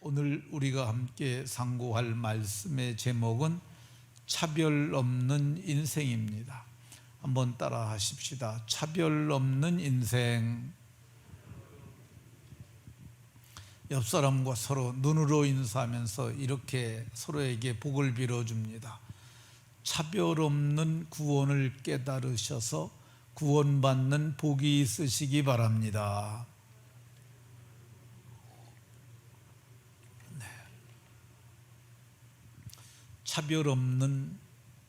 오늘 우리가 함께 상고할 말씀의 제목은 차별 없는 인생입니다. 한번 따라 하십시다. 차별 없는 인생. 옆 사람과 서로 눈으로 인사하면서 이렇게 서로에게 복을 빌어줍니다. 차별 없는 구원을 깨달으셔서 구원받는 복이 있으시기 바랍니다. 차별 없는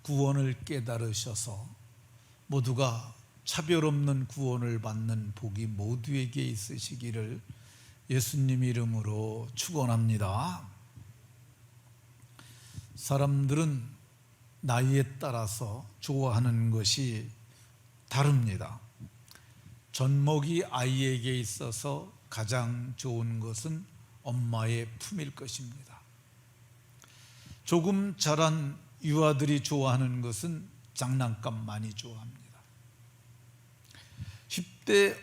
구원을 깨달으셔서 모두가 차별 없는 구원을 받는 복이 모두에게 있으시기를 예수님 이름으로 축원합니다. 사람들은 나이에 따라서 좋아하는 것이 다릅니다. 젖먹이 아이에게 있어서 가장 좋은 것은 엄마의 품일 것입니다. 조금 자란 유아들이 좋아하는 것은 장난감 많이 좋아합니다. 10대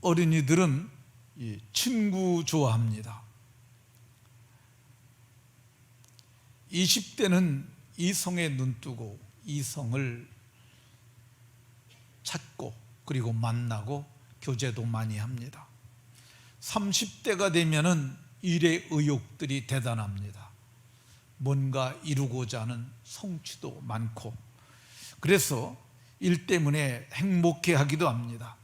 어린이들은 친구 좋아합니다. 20대는 이성에 눈뜨고 이성을 찾고 그리고 만나고 교제도 많이 합니다. 30대가 되면은 일의 의욕들이 대단합니다. 뭔가 이루고자 하는 성취도 많고 그래서 일 때문에 행복해하기도 합니다.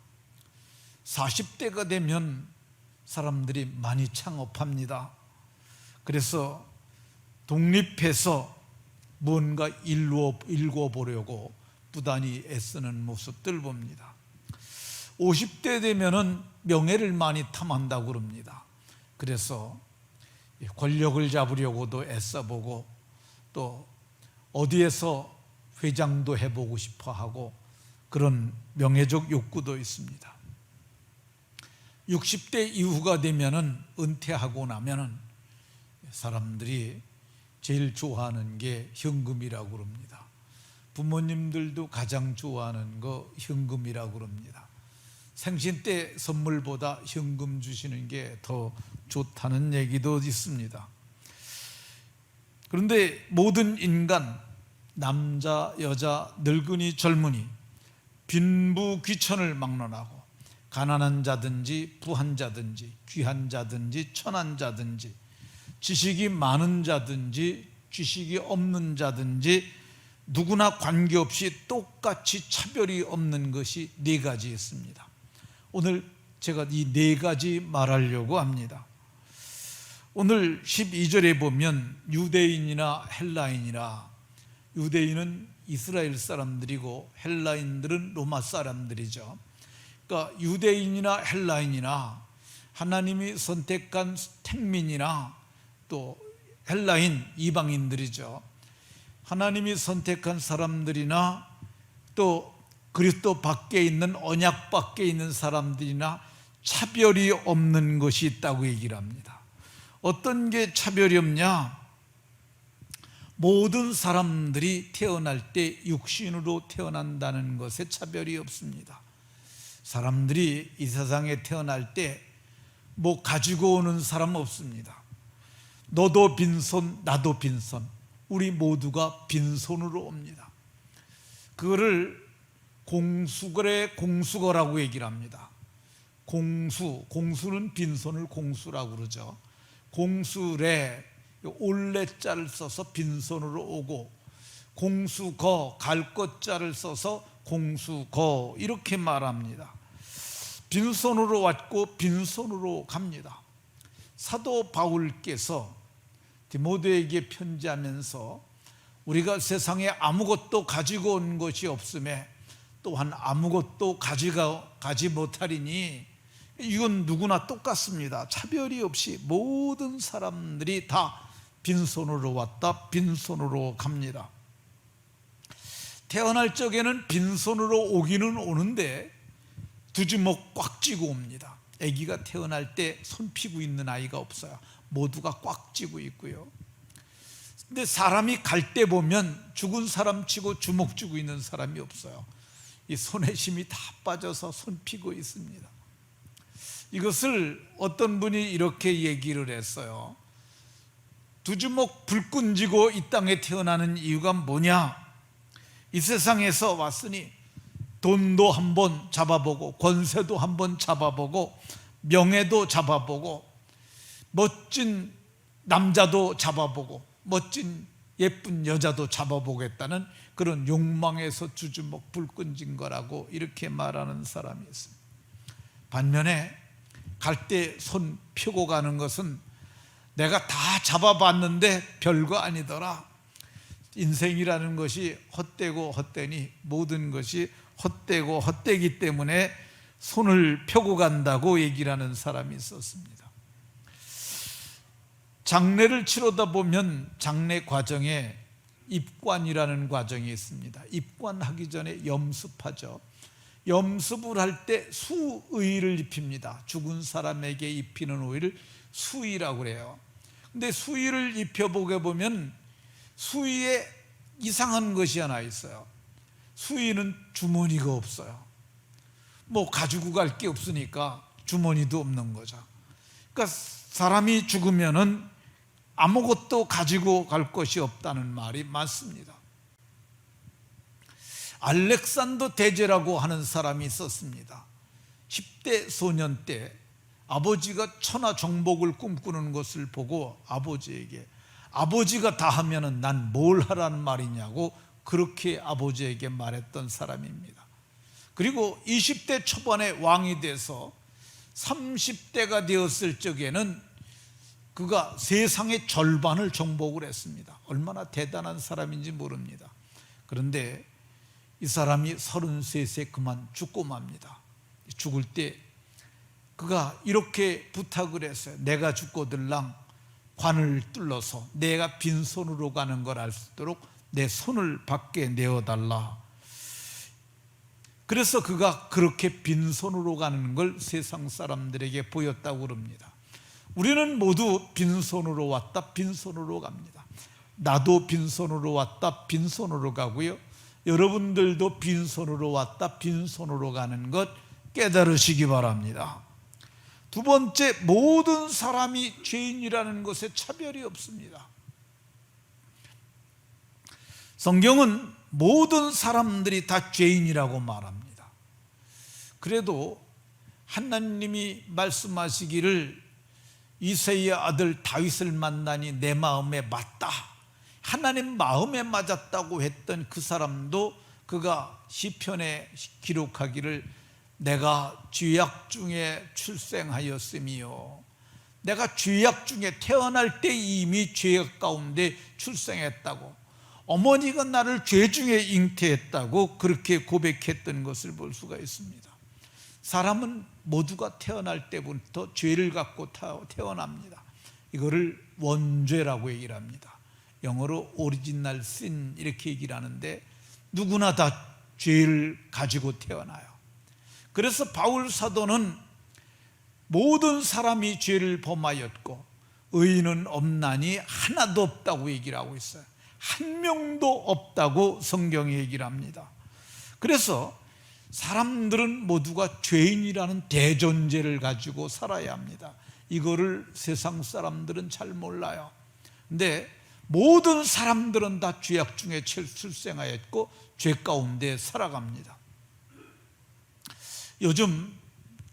40대가 되면 사람들이 많이 창업합니다. 그래서 독립해서 뭔가 일궈보려고 부단히 애쓰는 모습들 봅니다. 50대 되면은 명예를 많이 탐한다고 그럽니다. 그래서 권력을 잡으려고도 애써보고 또 어디에서 회장도 해보고 싶어 하고 그런 명예적 욕구도 있습니다. 60대 이후가 되면은 은퇴하고 나면은 사람들이 제일 좋아하는 게 현금이라고 그럽니다. 부모님들도 가장 좋아하는 거 현금이라고 그럽니다. 생신 때 선물보다 현금 주시는 게 더 좋다는 얘기도 있습니다. 그런데 모든 인간, 남자, 여자, 늙은이, 젊은이 빈부귀천을 막론하고 가난한 자든지 부한 자든지 귀한 자든지 천한 자든지 지식이 많은 자든지 지식이 없는 자든지 누구나 관계없이 똑같이 차별이 없는 것이 네 가지 있습니다. 오늘 제가 이 네 가지 말하려고 합니다. 오늘 12절에 보면 유대인이나 헬라인이나 유대인은 이스라엘 사람들이고 헬라인들은 로마 사람들이죠. 그러니까 유대인이나 헬라인이나 하나님이 선택한 택민이나 또 헬라인 이방인들이죠. 하나님이 선택한 사람들이나 또 그리스도 밖에 있는 언약 밖에 있는 사람들이나 차별이 없는 것이 있다고 얘기를 합니다. 어떤 게 차별이 없냐? 모든 사람들이 태어날 때 육신으로 태어난다는 것에 차별이 없습니다. 사람들이 이 세상에 태어날 때 뭐 가지고 오는 사람 없습니다. 너도 빈손 나도 빈손 우리 모두가 빈손으로 옵니다. 그거를 공수거라고 얘기를 합니다. 공수는 빈손을 공수라고 그러죠. 공수래 올레자를 써서 빈손으로 오고 공수거 갈 것자를 써서 공수거 이렇게 말합니다. 빈손으로 왔고 빈손으로 갑니다. 사도 바울께서 디모데에게 편지하면서 우리가 세상에 아무것도 가지고 온 것이 없음에 또한 아무것도 가지 못하리니 이건 누구나 똑같습니다. 차별이 없이 모든 사람들이 다 빈손으로 왔다 빈손으로 갑니다. 태어날 적에는 빈손으로 오기는 오는데 두 주먹 꽉 쥐고 옵니다. 아기가 태어날 때 손 피고 있는 아이가 없어요. 모두가 꽉 쥐고 있고요. 근데 사람이 갈 때 보면 죽은 사람 치고 주먹 쥐고 있는 사람이 없어요. 이 손에 힘이 다 빠져서 손 피고 있습니다. 이것을 어떤 분이 이렇게 얘기를 했어요. 두 주먹 불끈 쥐고 이 땅에 태어나는 이유가 뭐냐? 이 세상에서 왔으니 돈도 한번 잡아보고, 권세도 한번 잡아보고, 명예도 잡아보고, 멋진 남자도 잡아보고, 멋진 예쁜 여자도 잡아보겠다는 그런 욕망에서 두 주먹 불끈 쥔 거라고 이렇게 말하는 사람이 있습니다. 반면에 갈 때 손 펴고 가는 것은 내가 다 잡아봤는데 별거 아니더라. 인생이라는 것이 헛되고 헛되니 모든 것이 헛되고 헛되기 때문에 손을 펴고 간다고 얘기를 하는 사람이 있었습니다. 장례를 치르다 보면 장례 과정에 입관이라는 과정이 있습니다. 입관하기 전에 염습하죠. 염습을 할 때 수의를 입힙니다. 죽은 사람에게 입히는 의를 수의라고 그래요. 근데 수의를 입혀보게 보면 수의에 이상한 것이 하나 있어요. 수의는 주머니가 없어요. 뭐 가지고 갈 게 없으니까 주머니도 없는 거죠. 그러니까 사람이 죽으면은 아무것도 가지고 갈 것이 없다는 말이 맞습니다. 알렉산더 대제라고 하는 사람이 있었습니다. 10대 소년 때 아버지가 천하 정복을 꿈꾸는 것을 보고 아버지에게, 아버지가 다 하면은 난 뭘 하라는 말이냐고 그렇게 아버지에게 말했던 사람입니다. 그리고 20대 초반에 왕이 돼서 30대가 되었을 적에는 그가 세상의 절반을 정복을 했습니다. 얼마나 대단한 사람인지 모릅니다. 그런데 이 사람이 33세 그만 죽고 맙니다. 죽을 때 그가 이렇게 부탁을 했어요. 내가 죽거들랑 관을 뚫러서 내가 빈손으로 가는 걸 알 수 있도록 내 손을 밖에 내어달라. 그래서 그가 그렇게 빈손으로 가는 걸 세상 사람들에게 보였다고 그럽니다. 우리는 모두 빈손으로 왔다 빈손으로 갑니다. 나도 빈손으로 왔다 빈손으로 가고요, 여러분들도 빈손으로 왔다 빈손으로 가는 것 깨달으시기 바랍니다. 두 번째, 모든 사람이 죄인이라는 것에 차별이 없습니다. 성경은 모든 사람들이 다 죄인이라고 말합니다. 그래도 하나님이 말씀하시기를 이새의 아들 다윗을 만나니 내 마음에 맞다, 하나님 마음에 맞았다고 했던 그 사람도 그가 시편에 기록하기를 내가 죄악 중에 출생하였으며, 내가 죄악 중에 태어날 때 이미 죄악 가운데 출생했다고, 어머니가 나를 죄 중에 잉태했다고 그렇게 고백했던 것을 볼 수가 있습니다. 사람은 모두가 태어날 때부터 죄를 갖고 태어납니다. 이거를 원죄라고 얘기를 합니다. 영어로 오리지널 신 이렇게 얘기를 하는데 누구나 다 죄를 가지고 태어나요. 그래서 바울 사도는 모든 사람이 죄를 범하였고 의인은 없나니 하나도 없다고 얘기를 하고 있어요. 한 명도 없다고 성경이 얘기를 합니다. 그래서 사람들은 모두가 죄인이라는 대존재를 가지고 살아야 합니다. 이거를 세상 사람들은 잘 몰라요. 근데 모든 사람들은 다 죄악 중에 출생하였고 죄 가운데 살아갑니다. 요즘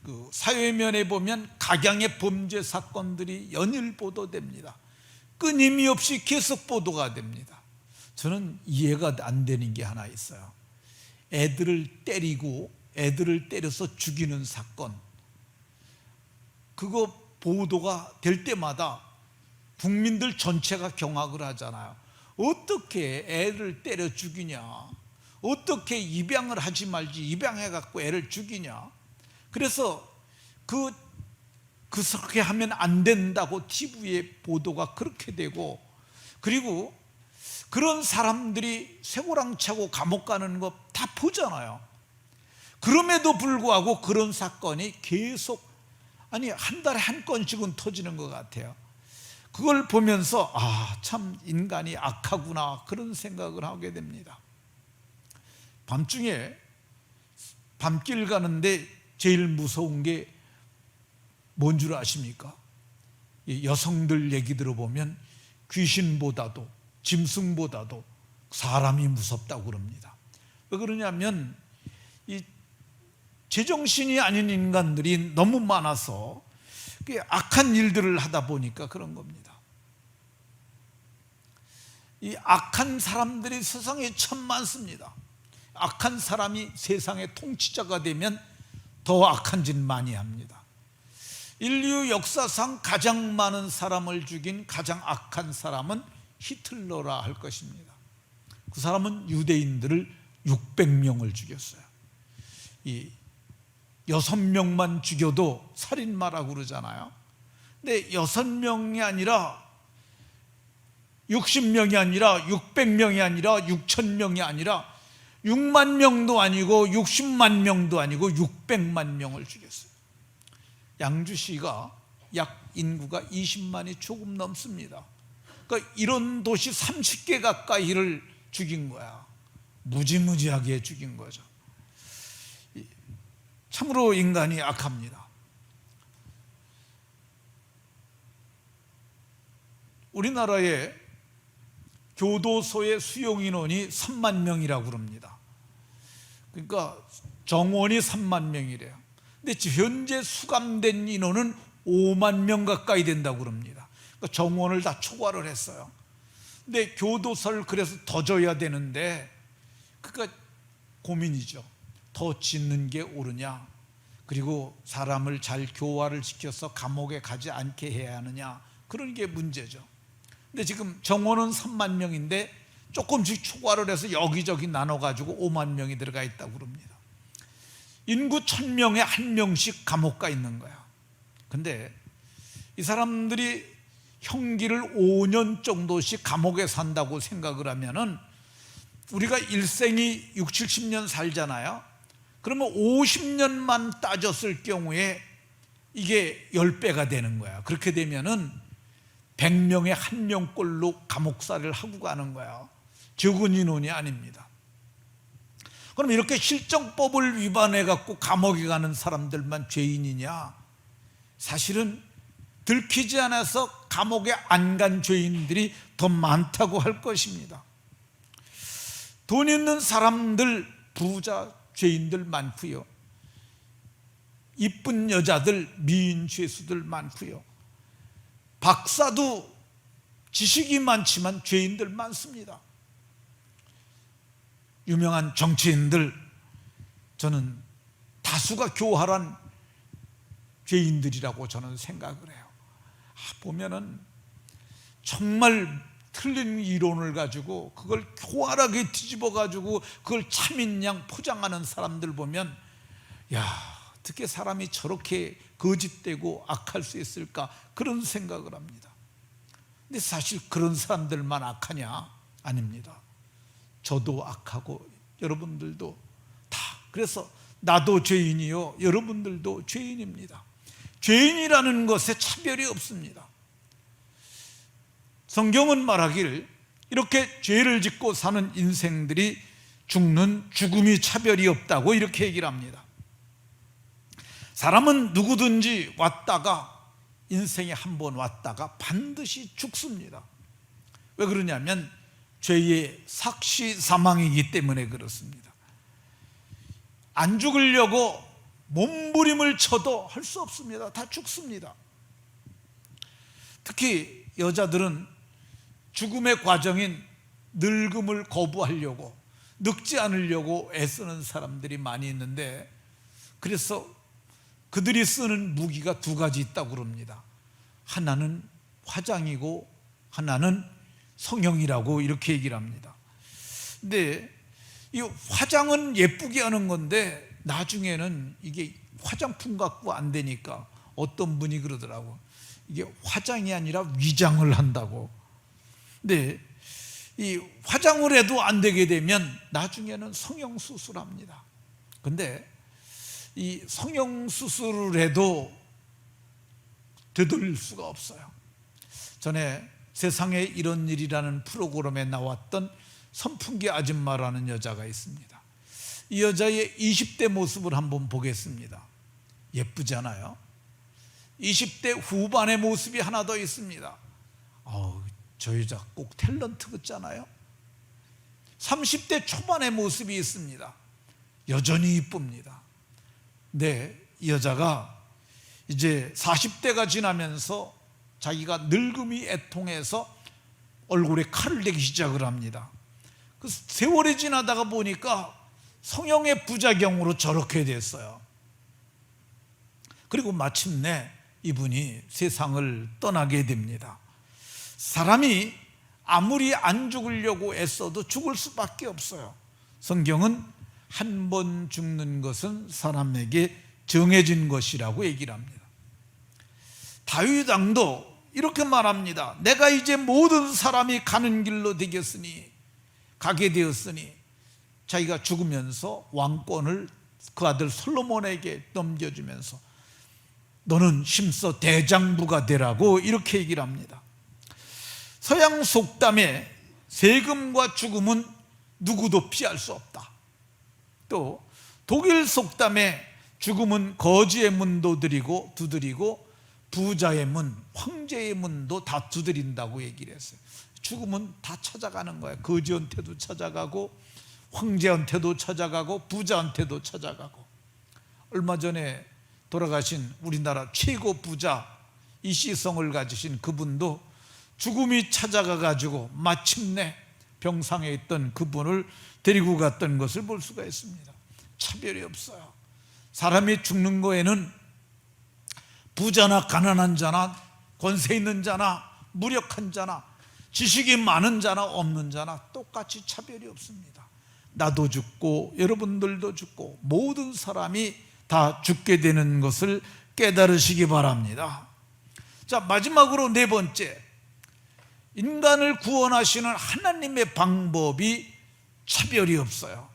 그 사회면에 보면 각양의 범죄 사건들이 연일 보도됩니다. 끊임이 없이 계속 보도가 됩니다. 저는 이해가 안 되는 게 하나 있어요. 애들을 때리고 애들을 때려서 죽이는 사건, 그거 보도가 될 때마다 국민들 전체가 경악을 하잖아요. 어떻게 애를 때려 죽이냐, 어떻게 입양을 하지 말지 입양해갖고 애를 죽이냐. 그래서 그렇게 하면 안 된다고 TV에 보도가 그렇게 되고, 그리고 그런 사람들이 쇠고랑차고 감옥 가는 거 다 보잖아요. 그럼에도 불구하고 그런 사건이 계속, 아니 한 달에 한 건씩은 터지는 것 같아요. 그걸 보면서 참 인간이 악하구나 그런 생각을 하게 됩니다. 밤중에 밤길 가는데 제일 무서운 게 뭔 줄 아십니까? 여성들 얘기 들어보면 귀신보다도 짐승보다도 사람이 무섭다고 그럽니다. 왜 그러냐면 이 제정신이 아닌 인간들이 너무 많아서 악한 일들을 하다 보니까 그런 겁니다. 이 악한 사람들이 세상에 참 많습니다. 악한 사람이 세상의 통치자가 되면 더 악한 짓 많이 합니다. 인류 역사상 가장 많은 사람을 죽인 가장 악한 사람은 히틀러라 할 것입니다. 그 사람은 유대인들을 600명을 죽였어요. 이 6명만 죽여도 살인마라고 그러잖아요. 근데 6명이 아니라 60명이 아니라 600명이 아니라 6,000명이 아니라 6만 명도 아니고 60만 명도 아니고 600만 명을 죽였어요. 양주시가 약 인구가 20만이 조금 넘습니다. 그러니까 이런 도시 30개 가까이를 죽인 거야. 무지무지하게 죽인 거죠. 참으로 인간이 악합니다. 우리나라에 교도소의 수용 인원이 3만 명이라고 그럽니다. 그러니까 정원이 3만 명이래요. 근데 현재 수감된 인원은 5만 명 가까이 된다고 그럽니다. 그러니까 정원을 다 초과를 했어요. 근데 교도소를 그래서 더 줘야 되는데 그러니까 고민이죠. 더 짓는 게 옳으냐, 그리고 사람을 잘 교화를 시켜서 감옥에 가지 않게 해야 하느냐, 그런 게 문제죠. 근데 지금 정원은 3만 명인데 조금씩 초과를 해서 여기저기 나눠가지고 5만 명이 들어가 있다고 그럽니다. 인구 1,000명에 1명씩 감옥 가 있는 거야. 근데 이 사람들이 형기를 5년 정도씩 감옥에 산다고 생각을 하면은 우리가 일생이 6, 70년 살잖아요. 그러면 50년만 따졌을 경우에 이게 10배가 되는 거야. 그렇게 되면은 100명에 1명꼴로 감옥살이를 하고 가는 거야. 적은 인원이 아닙니다. 그럼 이렇게 실정법을 위반해 갖고 감옥에 가는 사람들만 죄인이냐? 사실은 들키지 않아서 감옥에 안 간 죄인들이 더 많다고 할 것입니다. 돈 있는 사람들, 부자 죄인들 많고요. 이쁜 여자들, 미인 죄수들 많고요. 박사도 지식이 많지만 죄인들 많습니다. 유명한 정치인들, 저는 다수가 교활한 죄인들이라고 저는 생각을 해요. 보면은 정말 틀린 이론을 가지고 그걸 교활하게 뒤집어 가지고 그걸 참인 양 포장하는 사람들 보면, 야, 어떻게 사람이 저렇게 거짓되고 악할 수 있을까, 그런 생각을 합니다. 근데 사실 그런 사람들만 악하냐? 아닙니다. 저도 악하고 여러분들도 다. 그래서 나도 죄인이요, 여러분들도 죄인입니다. 죄인이라는 것에 차별이 없습니다. 성경은 말하길 이렇게 죄를 짓고 사는 인생들이 죽는 죽음이 차별이 없다고 이렇게 얘기를 합니다. 사람은 누구든지 왔다가, 인생에 한 번 왔다가 반드시 죽습니다. 왜 그러냐면 죄의 삭시 사망이기 때문에 그렇습니다. 안 죽으려고 몸부림을 쳐도 할 수 없습니다. 다 죽습니다. 특히 여자들은 죽음의 과정인 늙음을 거부하려고, 늙지 않으려고 애쓰는 사람들이 많이 있는데, 그래서 그들이 쓰는 무기가 두 가지 있다고 그럽니다. 하나는 화장이고 하나는 성형이라고 이렇게 얘기를 합니다. 근데 이 화장은 예쁘게 하는 건데 나중에는 이게 화장품 갖고 안 되니까 어떤 분이 그러더라고, 이게 화장이 아니라 위장을 한다고. 근데 이 화장을 해도 안 되게 되면 나중에는 성형수술합니다. 근데 이 성형수술을 해도 되돌릴 수가 없어요. 전에 세상에 이런 일이라는 프로그램에 나왔던 선풍기 아줌마라는 여자가 있습니다. 이 여자의 20대 모습을 한번 보겠습니다. 예쁘잖아요. 20대 후반의 모습이 하나 더 있습니다. 저 여자 꼭 탤런트 같잖아요. 30대 초반의 모습이 있습니다. 여전히 이쁩니다. 근데 이 여자가 이제 40대가 지나면서 자기가 늙음이 애통해서 얼굴에 칼을 대기 시작을 합니다. 그 세월이 지나다가 보니까 성형의 부작용으로 저렇게 됐어요. 그리고 마침내 이분이 세상을 떠나게 됩니다. 사람이 아무리 안 죽으려고 애써도 죽을 수밖에 없어요. 성경은 한 번 죽는 것은 사람에게 정해진 것이라고 얘기를 합니다. 다윗 왕도 이렇게 말합니다. 내가 이제 모든 사람이 가는 길로 가게 되었으니 자기가 죽으면서 왕권을 그 아들 솔로몬에게 넘겨주면서 너는 힘써 대장부가 되라고 이렇게 얘기를 합니다. 서양 속담에 세금과 죽음은 누구도 피할 수 없다. 또 독일 속담에 죽음은 거지의 문도 두드리고 부자의 문, 황제의 문도 다 두드린다고 얘기를 했어요. 죽음은 다 찾아가는 거예요. 거지한테도 찾아가고 황제한테도 찾아가고 부자한테도 찾아가고. 얼마 전에 돌아가신 우리나라 최고 부자 이시성을 가지신 그분도 죽음이 찾아가 가지고 마침내 병상에 있던 그분을 데리고 갔던 것을 볼 수가 있습니다. 차별이 없어요. 사람이 죽는 거에는 부자나 가난한 자나 권세 있는 자나 무력한 자나 지식이 많은 자나 없는 자나 똑같이 차별이 없습니다. 나도 죽고 여러분들도 죽고 모든 사람이 다 죽게 되는 것을 깨달으시기 바랍니다. 자, 마지막으로 네 번째, 인간을 구원하시는 하나님의 방법이 차별이 없어요.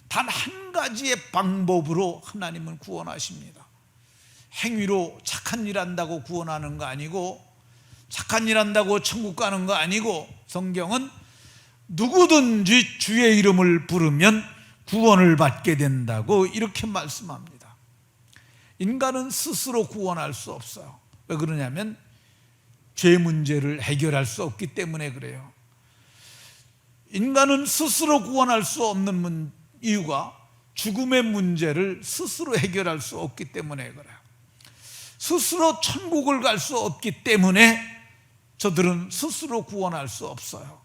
단 한 가지의 방법으로 하나님은 구원하십니다. 행위로 착한 일 한다고 구원하는 거 아니고, 착한 일 한다고 천국 가는 거 아니고, 성경은 누구든지 주의 이름을 부르면 구원을 받게 된다고 이렇게 말씀합니다. 인간은 스스로 구원할 수 없어요. 왜 그러냐면 죄 문제를 해결할 수 없기 때문에 그래요. 인간은 스스로 구원할 수 없는 이유가 죽음의 문제를 스스로 해결할 수 없기 때문에 그래요. 스스로 천국을 갈 수 없기 때문에 저들은 스스로 구원할 수 없어요.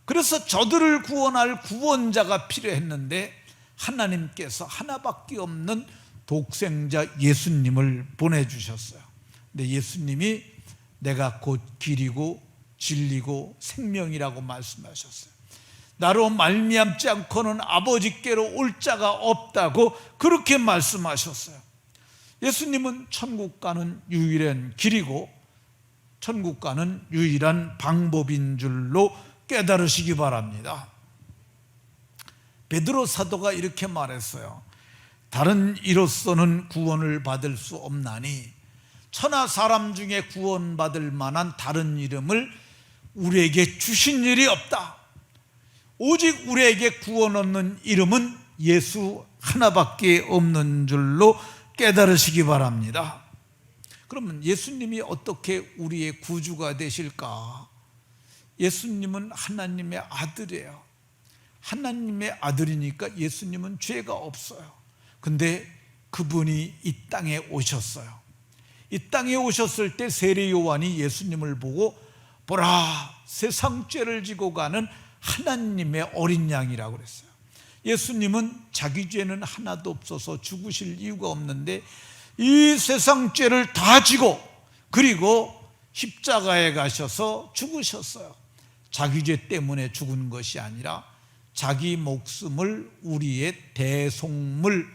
그래서 저들을 구원할 구원자가 필요했는데 하나님께서 하나밖에 없는 독생자 예수님을 보내주셨어요. 근데 예수님이 내가 곧 길이고 진리고 생명이라고 말씀하셨어요. 나로 말미암지 않고는 아버지께로 올 자가 없다고 그렇게 말씀하셨어요. 예수님은 천국 가는 유일한 길이고 천국 가는 유일한 방법인 줄로 깨달으시기 바랍니다. 베드로 사도가 이렇게 말했어요. 다른 이로서는 구원을 받을 수 없나니 천하 사람 중에 구원받을 만한 다른 이름을 우리에게 주신 일이 없다. 오직 우리에게 구원 없는 이름은 예수 하나밖에 없는 줄로 깨달으시기 바랍니다. 그러면 예수님이 어떻게 우리의 구주가 되실까? 예수님은 하나님의 아들이에요. 하나님의 아들이니까 예수님은 죄가 없어요. 근데 그분이 이 땅에 오셨어요. 이 땅에 오셨을 때 세례 요한이 예수님을 보고 보라, 세상 죄를 지고 가는 하나님의 어린 양이라고 그랬어요. 예수님은 자기 죄는 하나도 없어서 죽으실 이유가 없는데 이 세상 죄를 다 지고 그리고 십자가에 가셔서 죽으셨어요. 자기 죄 때문에 죽은 것이 아니라 자기 목숨을 우리의 대속물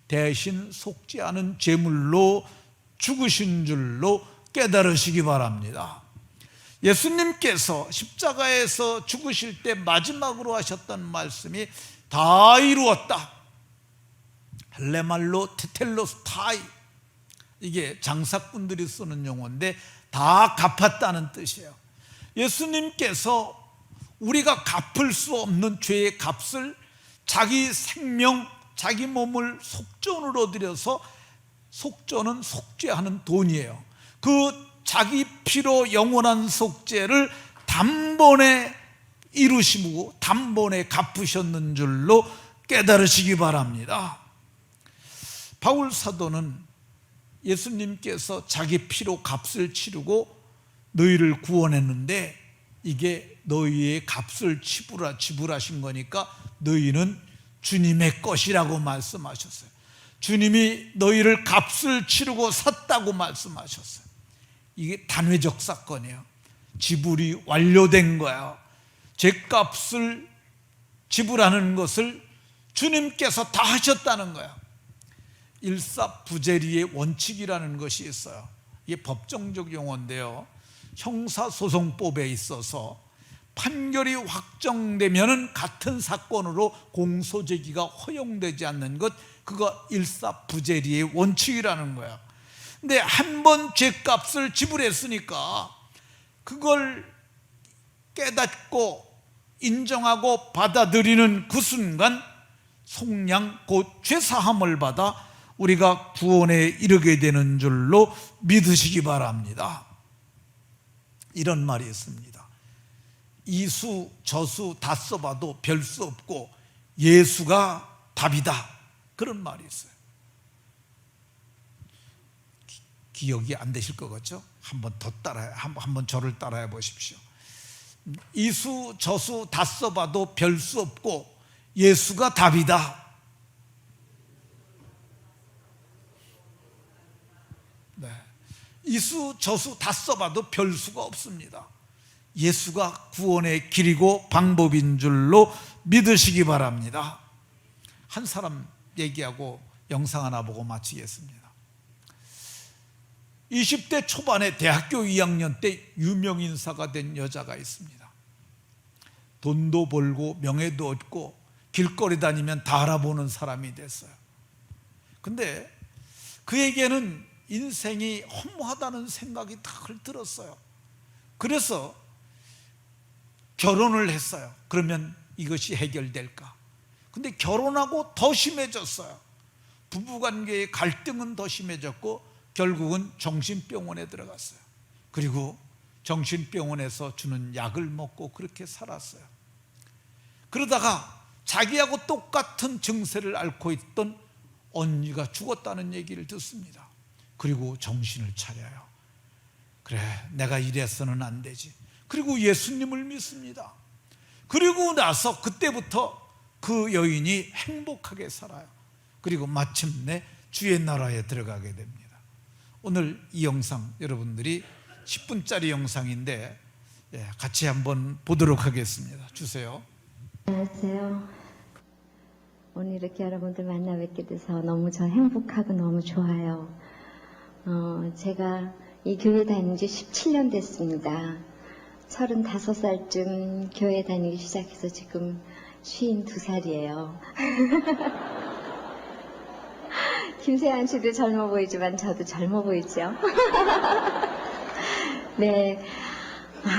대신 속지 않은 제물로 죽으신 줄로 깨달으시기 바랍니다. 예수님께서 십자가에서 죽으실 때 마지막으로 하셨던 말씀이 다 이루었다. 헬레말로 테텔로스타이, 이게 장사꾼들이 쓰는 용어인데 다 갚았다는 뜻이에요. 예수님께서 우리가 갚을 수 없는 죄의 값을 자기 생명, 자기 몸을 속전으로 들여서, 속전은 속죄하는 돈이에요. 그 자기 피로 영원한 속죄를 단번에 이루시고 단번에 갚으셨는 줄로 깨달으시기 바랍니다. 바울 사도는 예수님께서 자기 피로 값을 치르고 너희를 구원했는데 이게 너희의 값을 지불하신 거니까 너희는 주님의 것이라고 말씀하셨어요. 주님이 너희를 값을 치르고 샀다고 말씀하셨어요. 이게 단회적 사건이에요. 지불이 완료된 거야. 죄값을 지불하는 것을 주님께서 다 하셨다는 거야. 일사부재리의 원칙이라는 것이 있어요. 이게 법정적 용어인데요, 형사소송법에 있어서 판결이 확정되면 같은 사건으로 공소제기가 허용되지 않는 것, 그거 일사부재리의 원칙이라는 거야. 근데 한 번 죄값을 지불했으니까 그걸 깨닫고 인정하고 받아들이는 그 순간 속량 곧 죄사함을 받아 우리가 구원에 이르게 되는 줄로 믿으시기 바랍니다. 이런 말이 있습니다. 이수 저수 다 써봐도 별 수 없고 예수가 답이다, 그런 말이 있어요. 기억이 안 되실 것 같죠? 한번 더 한번 저를 따라해 보십시오. 이수 저수 다 써봐도 별 수 없고 예수가 답이다. 네. 이수 저수 다 써봐도 별 수가 없습니다. 예수가 구원의 길이고 방법인 줄로 믿으시기 바랍니다. 한 사람 얘기하고 영상 하나 보고 마치겠습니다. 20대 초반에 대학교 2학년 때 유명인사가 된 여자가 있습니다. 돈도 벌고 명예도 얻고 길거리 다니면 다 알아보는 사람이 됐어요. 근데 그에게는 인생이 허무하다는 생각이 늘 들었어요. 그래서 결혼을 했어요. 그러면 이것이 해결될까? 근데 결혼하고 더 심해졌어요. 부부관계의 갈등은 더 심해졌고 결국은 정신병원에 들어갔어요. 그리고 정신병원에서 주는 약을 먹고 그렇게 살았어요. 그러다가 자기하고 똑같은 증세를 앓고 있던 언니가 죽었다는 얘기를 듣습니다. 그리고 정신을 차려요. 그래, 내가 이래서는 안 되지. 그리고 예수님을 믿습니다. 그리고 나서 그때부터 그 여인이 행복하게 살아요. 그리고 마침내 주의 나라에 들어가게 됩니다. 오늘 이 영상 여러분들이 10분짜리 영상인데 같이 한번 보도록 하겠습니다. 주세요. 안녕하세요. 오늘 이렇게 여러분들 만나 뵙게 돼서 너무 저 행복하고 너무 좋아요. 제가 이 교회 다닌 지 17년 됐습니다. 35살쯤 교회 다니기 시작해서 지금 52살이에요. 김세환 씨도 젊어 보이지만 저도 젊어 보이죠? 네.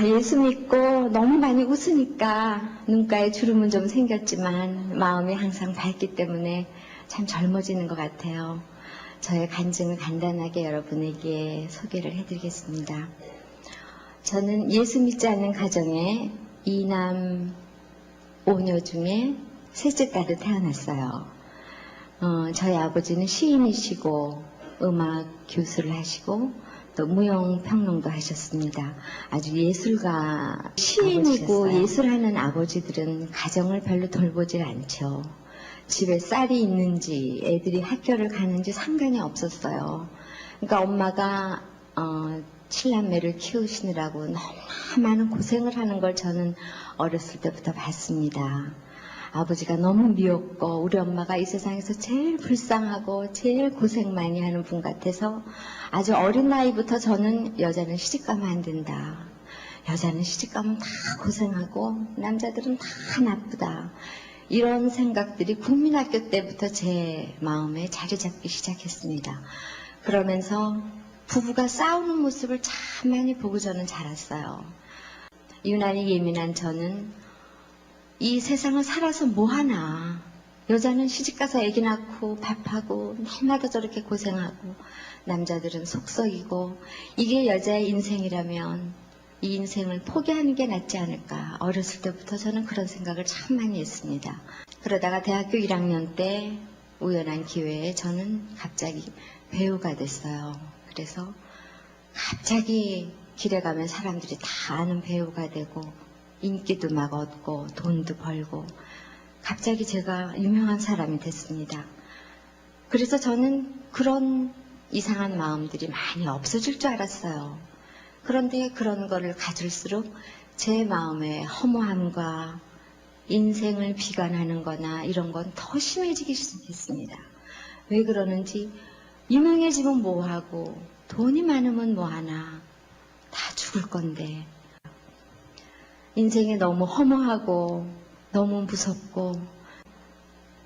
예수 믿고 너무 많이 웃으니까 눈가에 주름은 좀 생겼지만 마음이 항상 밝기 때문에 참 젊어지는 것 같아요. 저의 간증을 간단하게 여러분에게 소개를 해드리겠습니다. 저는 예수 믿지 않는 가정에 2남 5녀 중에 셋째 딸로 태어났어요. 저희 아버지는 시인이시고 음악 교수를 하시고 또 무용평론도 하셨습니다. 아주 예술가 시인이고 아버지였어요. 예술하는 아버지들은 가정을 별로 돌보질 않죠. 집에 쌀이 있는지 애들이 학교를 가는지 상관이 없었어요. 그러니까 엄마가 7남매를 키우시느라고 너무 많은 고생을 하는 걸 저는 어렸을 때부터 봤습니다. 아버지가 너무 미웠고 우리 엄마가 이 세상에서 제일 불쌍하고 제일 고생 많이 하는 분 같아서 아주 어린 나이부터 저는 여자는 시집가면 안 된다. 여자는 시집가면 다 고생하고 남자들은 다 나쁘다. 이런 생각들이 국민학교 때부터 제 마음에 자리 잡기 시작했습니다. 그러면서 부부가 싸우는 모습을 참 많이 보고 저는 자랐어요. 유난히 예민한 저는 이 세상을 살아서 뭐하나. 여자는 시집가서 애기 낳고 밥하고 날마다 저렇게 고생하고 남자들은 속썩이고 이게 여자의 인생이라면 이 인생을 포기하는 게 낫지 않을까. 어렸을 때부터 저는 그런 생각을 참 많이 했습니다. 그러다가 대학교 1학년 때 우연한 기회에 저는 갑자기 배우가 됐어요. 그래서 갑자기 길에 가면 사람들이 다 아는 배우가 되고 인기도 막 얻고 돈도 벌고 갑자기 제가 유명한 사람이 됐습니다. 그래서 저는 그런 이상한 마음들이 많이 없어질 줄 알았어요. 그런데 그런 거를 가질수록 제 마음의 허무함과 인생을 비관하는 거나 이런 건 더 심해지기 시작했습니다. 왜 그러는지 유명해지면 뭐하고 돈이 많으면 뭐하나 다 죽을 건데 인생이 너무 허무하고 너무 무섭고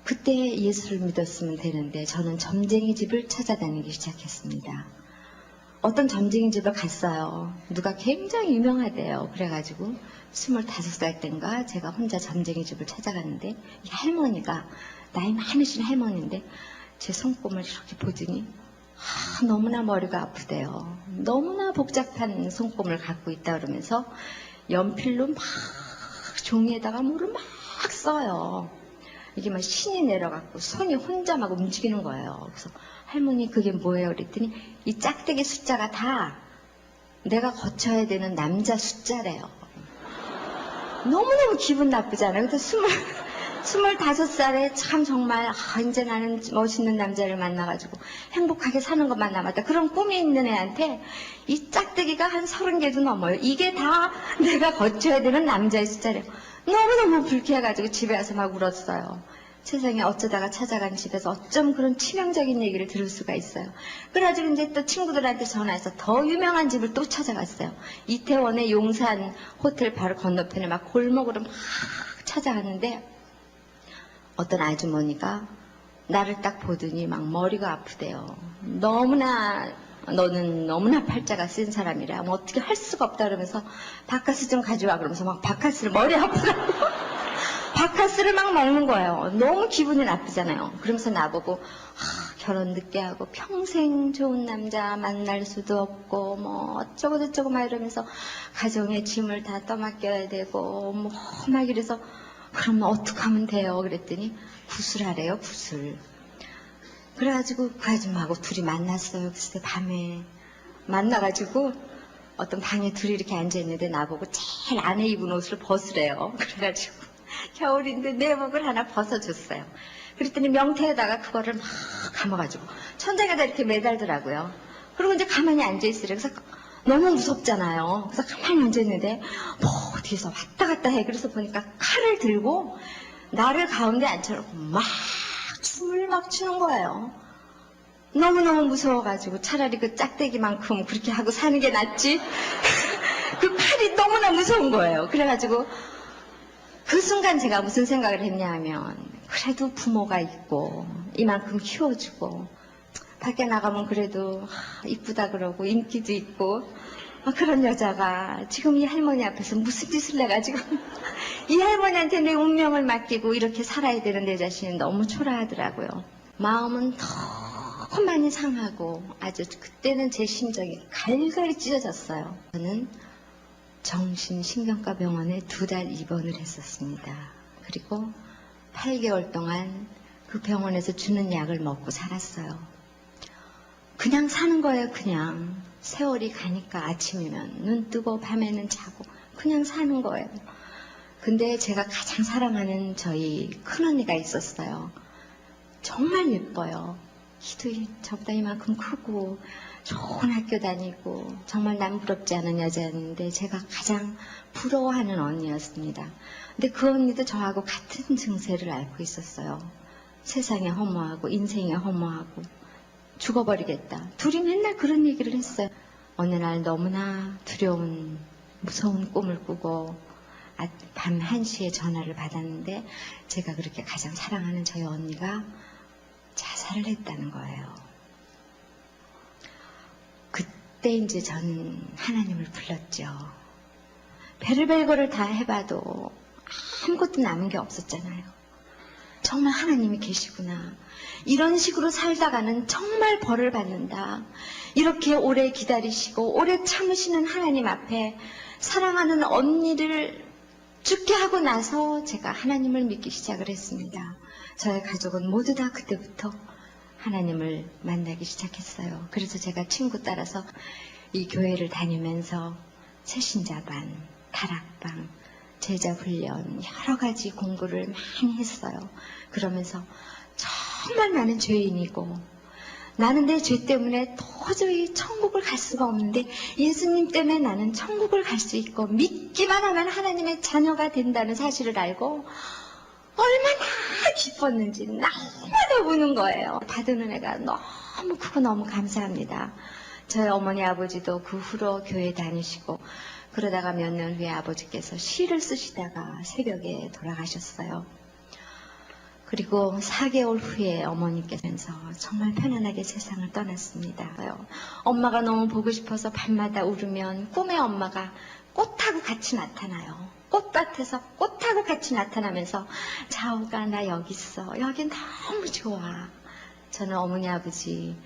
그때 예수를 믿었으면 되는데 저는 점쟁이 집을 찾아다니기 시작했습니다. 어떤 점쟁이 집을 갔어요. 누가 굉장히 유명하대요. 그래가지고 25살 때인가 제가 혼자 점쟁이 집을 찾아갔는데 이 할머니가 나이 많으신 할머니인데 제 손꼽을 이렇게 보더니 너무나 머리가 아프대요. 너무나 복잡한 손꼽을 갖고 있다 그러면서 연필로 막 종이에다가 뭐를 막 써요. 이게 막 신이 내려갖고 손이 혼자 막 움직이는 거예요. 그래서 할머니 그게 뭐예요? 그랬더니 이 짝대기 숫자가 다 내가 거쳐야 되는 남자 숫자래요. 너무너무 기분 나쁘잖아요. 근데 25살에 참 정말 이제 나는 멋있는 남자를 만나가지고 행복하게 사는 것만 남았다. 그런 꿈이 있는 애한테 이 짝대기가 한 30개도 넘어요. 이게 다 내가 거쳐야 되는 남자의 숫자래요. 너무너무 불쾌해가지고 집에 와서 막 울었어요. 세상에 어쩌다가 찾아간 집에서 어쩜 그런 치명적인 얘기를 들을 수가 있어요. 그래가지고 이제 또 친구들한테 전화해서 더 유명한 집을 또 찾아갔어요. 이태원의 용산 호텔 바로 건너편에 막 골목으로 막 찾아갔는데 어떤 아주머니가 나를 딱 보더니 막 머리가 아프대요. 너는 너무나 팔자가 센 사람이라 뭐 어떻게 할 수가 없다 그러면서 바카스 좀 가져와 그러면서 막 바카스를 머리 아프다고 바카스를 막 먹는 거예요. 너무 기분이 나쁘잖아요. 그러면서 나보고 결혼 늦게 하고 평생 좋은 남자 만날 수도 없고 뭐 어쩌고 저쩌고 막 이러면서 가정의 짐을 다 떠맡겨야 되고 뭐 막 이래서 그럼 어떡하면 돼요? 그랬더니 구슬하래요. 구슬. 그래가지고 그 아줌마하고 둘이 만났어요. 그때 밤에 만나가지고 어떤 방에 둘이 이렇게 앉아있는데 나보고 제일 안에 입은 옷을 벗으래요. 그래가지고 겨울인데 내복을 하나 벗어줬어요. 그랬더니 명태에다가 그거를 막 감아가지고 천장에다 이렇게 매달더라고요. 그리고 이제 가만히 앉아있으래요. 그래서 너무 무섭잖아요. 그래서 가만히 앉아있는데 뭐 뒤에서 왔다 갔다 해. 그래서 보니까 칼을 들고 나를 가운데 앉혀놓고 막 춤을 막 추는 거예요. 너무너무 무서워가지고 차라리 그 짝대기만큼 그렇게 하고 사는 게 낫지. 그 칼이 너무나 무서운 거예요. 그래가지고 그 순간 제가 무슨 생각을 했냐 하면 그래도 부모가 있고 이만큼 키워주고 밖에 나가면 그래도 이쁘다 그러고 인기도 있고 그런 여자가 지금 이 할머니 앞에서 무슨 짓을 내가지고 이 할머니한테 내 운명을 맡기고 이렇게 살아야 되는 내 자신이 너무 초라하더라고요. 마음은 더 많이 상하고 아주 그때는 제 심정이 갈갈이 찢어졌어요. 저는 정신신경과 병원에 2달 입원을 했었습니다. 그리고 8개월 동안 그 병원에서 주는 약을 먹고 살았어요. 그냥 사는 거예요. 그냥 세월이 가니까 아침이면 눈 뜨고 밤에는 자고 그냥 사는 거예요. 근데 제가 가장 사랑하는 저희 큰언니가 있었어요. 정말 예뻐요. 키도 저보다 이만큼 크고 좋은 학교 다니고 정말 남 부럽지 않은 여자였는데 제가 가장 부러워하는 언니였습니다. 근데 그 언니도 저하고 같은 증세를 앓고 있었어요. 세상에 허무하고 인생에 허무하고 죽어버리겠다. 둘이 맨날 그런 얘기를 했어요. 어느 날 너무나 두려운 무서운 꿈을 꾸고 밤 1시에 전화를 받았는데 제가 그렇게 가장 사랑하는 저희 언니가 자살을 했다는 거예요. 그때 이제 저는 하나님을 불렀죠. 별의별 거를 다 해봐도 아무것도 남은 게 없었잖아요. 정말 하나님이 계시구나. 이런 식으로 살다가는 정말 벌을 받는다. 이렇게 오래 기다리시고 오래 참으시는 하나님 앞에 사랑하는 언니를 죽게 하고 나서 제가 하나님을 믿기 시작을 했습니다. 저의 가족은 모두 다 그때부터 하나님을 만나기 시작했어요. 그래서 제가 친구 따라서 이 교회를 다니면서 새신자반, 다락방, 제자훈련 여러 가지 공부를 많이 했어요. 그러면서 정말 나는 죄인이고 나는 내 죄 때문에 도저히 천국을 갈 수가 없는데 예수님 때문에 나는 천국을 갈 수 있고 믿기만 하면 하나님의 자녀가 된다는 사실을 알고 얼마나 기뻤는지 너무나 우는 거예요. 받은 은혜가 너무 크고 너무 감사합니다. 저희 어머니 아버지도 그 후로 교회 다니시고 그러다가 몇 년 후에 아버지께서 시를 쓰시다가 새벽에 돌아가셨어요. 그리고 4개월 후에 어머니께서 정말 편안하게 세상을 떠났습니다. 엄마가 너무 보고 싶어서 밤마다 울으면 꿈에 엄마가 꽃하고 같이 나타나요. 꽃밭에서 꽃하고 같이 나타나면서 자오가 나 여기 있어. 여기 너무 좋아. 저는 어머니 아버지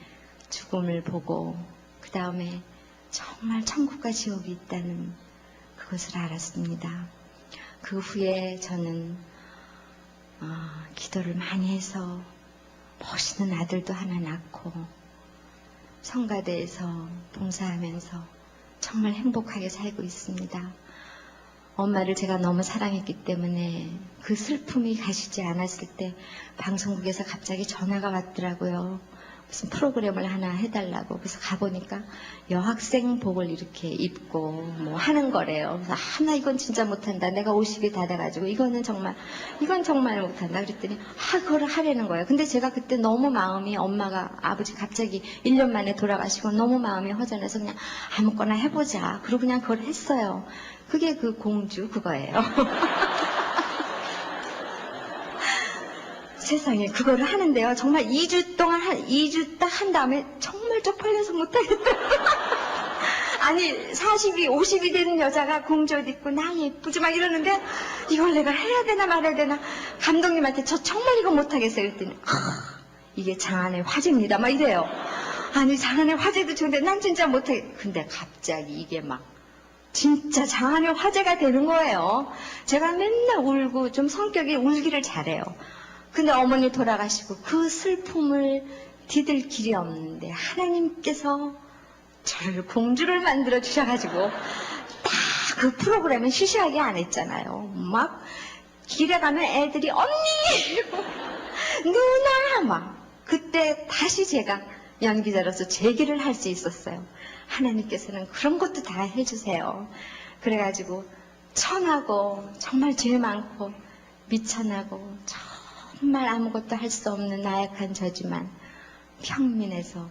죽음을 보고 그 다음에 정말 천국과 지옥이 있다는 그것을 알았습니다. 그 후에 저는 기도를 많이 해서 멋있는 아들도 하나 낳고 성가대에서 봉사하면서 정말 행복하게 살고 있습니다. 엄마를 제가 너무 사랑했기 때문에 그 슬픔이 가시지 않았을 때 방송국에서 갑자기 전화가 왔더라고요. 무슨 프로그램을 하나 해달라고. 그래서 가보니까 여학생복을 이렇게 입고 뭐 하는 거래요. 그래서 나 이건 진짜 못한다. 내가 50이 다 돼가지고 이건 정말 못한다. 그랬더니 그걸 하라는 거예요. 근데 제가 그때 너무 마음이 엄마가 아버지 갑자기 1년 만에 돌아가시고 너무 마음이 허전해서 그냥 아무거나 해보자. 그리고 그냥 그걸 했어요. 그게 그 공주 그거예요. 세상에 그거를 하는데요. 정말 2주 동안 2주 딱 한 다음에 정말 쪽팔려서 못하겠더라고요. 아니 40이 50이 되는 여자가 공주 옷 입고 나 예쁘지 막 이러는데 이걸 내가 해야 되나 말아야 되나 감독님한테 저 정말 이거 못하겠어요. 그랬더니 이게 장안의 화제입니다. 막 이래요. 아니 장안의 화제도 좋은데 난 진짜 못해. 근데 갑자기 이게 막 진짜 장안의 화제가 되는 거예요. 제가 맨날 울고 좀 성격이 울기를 잘해요. 근데 어머니 돌아가시고 그 슬픔을 디딜 길이 없는데 하나님께서 저를 공주를 만들어 주셔가지고 딱 그 프로그램은 시시하게 안 했잖아요. 막 길에 가면 애들이 언니 누나 막 그때 다시 제가 연기자로서 제기를 할 수 있었어요. 하나님께서는 그런 것도 다 해주세요. 그래가지고 천하고 정말 죄 많고 미천하고 정말 아무것도 할 수 없는 나약한 저지만 평민에서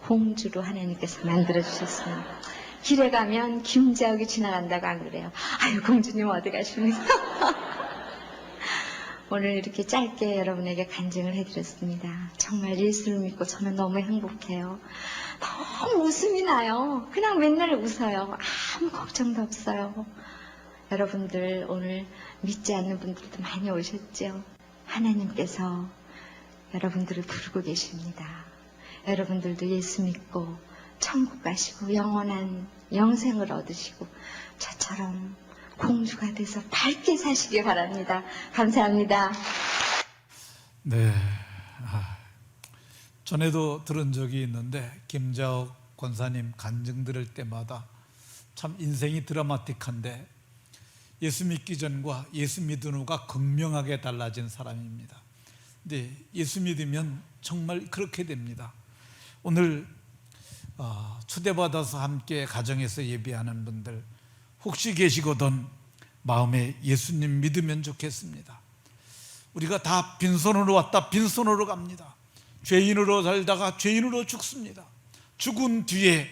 공주로 하나님께서 만들어주셨습니다. 길에 가면 김자옥이 지나간다고 안 그래요. 아유 공주님 어디 가십니까? 오늘 이렇게 짧게 여러분에게 간증을 해드렸습니다. 정말 예수를 믿고 저는 너무 행복해요. 너무 웃음이 나요. 그냥 맨날 웃어요. 아무 걱정도 없어요. 여러분들 오늘 믿지 않는 분들도 많이 오셨죠? 하나님께서 여러분들을 부르고 계십니다. 여러분들도 예수 믿고 천국 가시고 영원한 영생을 얻으시고 저처럼 공주가 돼서 밝게 사시기 바랍니다. 감사합니다. 네, 전에도 들은 적이 있는데 김자옥 권사님 간증 들을 때마다 참 인생이 드라마틱한데 예수 믿기 전과 예수 믿은 후가 극명하게 달라진 사람입니다. 근데 예수 믿으면 정말 그렇게 됩니다. 오늘 초대받아서 함께 가정에서 예배하는 분들 혹시 계시거든 마음에 예수님 믿으면 좋겠습니다. 우리가 다 빈손으로 왔다 빈손으로 갑니다. 죄인으로 살다가 죄인으로 죽습니다. 죽은 뒤에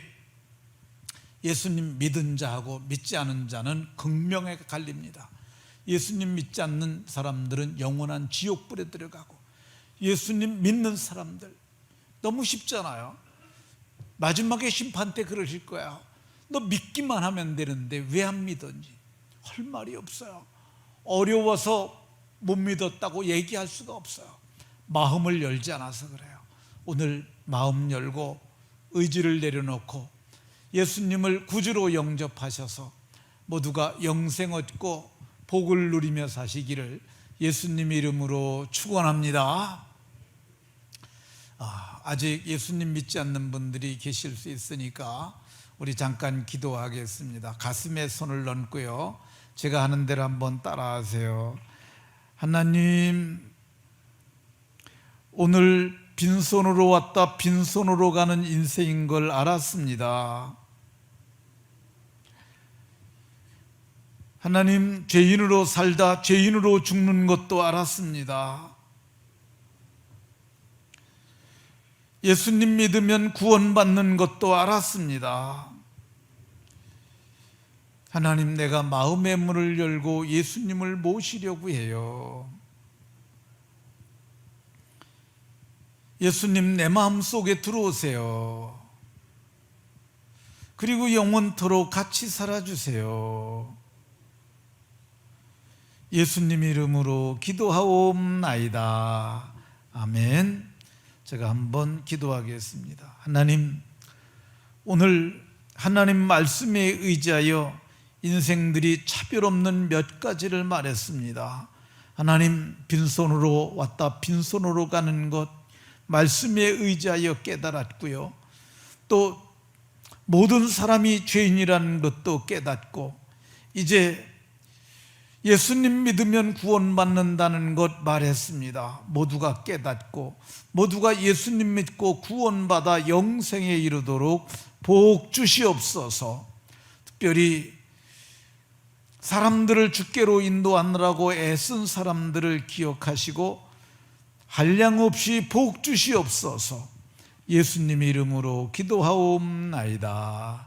예수님 믿은 자하고 믿지 않은 자는 극명하게 갈립니다. 예수님 믿지 않는 사람들은 영원한 지옥불에 들어가고 예수님 믿는 사람들 너무 쉽잖아요. 마지막에 심판 때 그러실 거야. 너 믿기만 하면 되는데 왜 안 믿었니? 할 말이 없어요. 어려워서 못 믿었다고 얘기할 수가 없어요. 마음을 열지 않아서 그래요. 오늘 마음 열고 의지를 내려놓고 예수님을 구주로 영접하셔서 모두가 영생 얻고 복을 누리며 사시기를 예수님 이름으로 축원합니다. 아직 예수님 믿지 않는 분들이 계실 수 있으니까 우리 잠깐 기도하겠습니다. 가슴에 손을 얹고요, 제가 하는 대로 한번 따라하세요. 하나님, 오늘 빈손으로 왔다 빈손으로 가는 인생인 걸 알았습니다. 하나님, 죄인으로 살다 죄인으로 죽는 것도 알았습니다. 예수님 믿으면 구원받는 것도 알았습니다. 하나님, 내가 마음의 문을 열고 예수님을 모시려고 해요. 예수님, 내 마음속에 들어오세요. 그리고 영원토록 같이 살아주세요. 예수님 이름으로 기도하옵나이다. 아멘. 제가 한번 기도하겠습니다. 하나님, 오늘 하나님 말씀에 의지하여 인생들이 차별 없는 몇 가지를 말했습니다. 하나님, 빈손으로 왔다 빈손으로 가는 것 말씀에 의지하여 깨달았고요, 또 모든 사람이 죄인이라는 것도 깨닫고, 이제 예수님 믿으면 구원받는다는 것 말했습니다. 모두가 깨닫고 모두가 예수님 믿고 구원받아 영생에 이르도록 복 주시옵소서. 특별히 사람들을 주께로 인도하느라고 애쓴 사람들을 기억하시고 한량없이 복 주시옵소서. 예수님 이름으로 기도하옵나이다.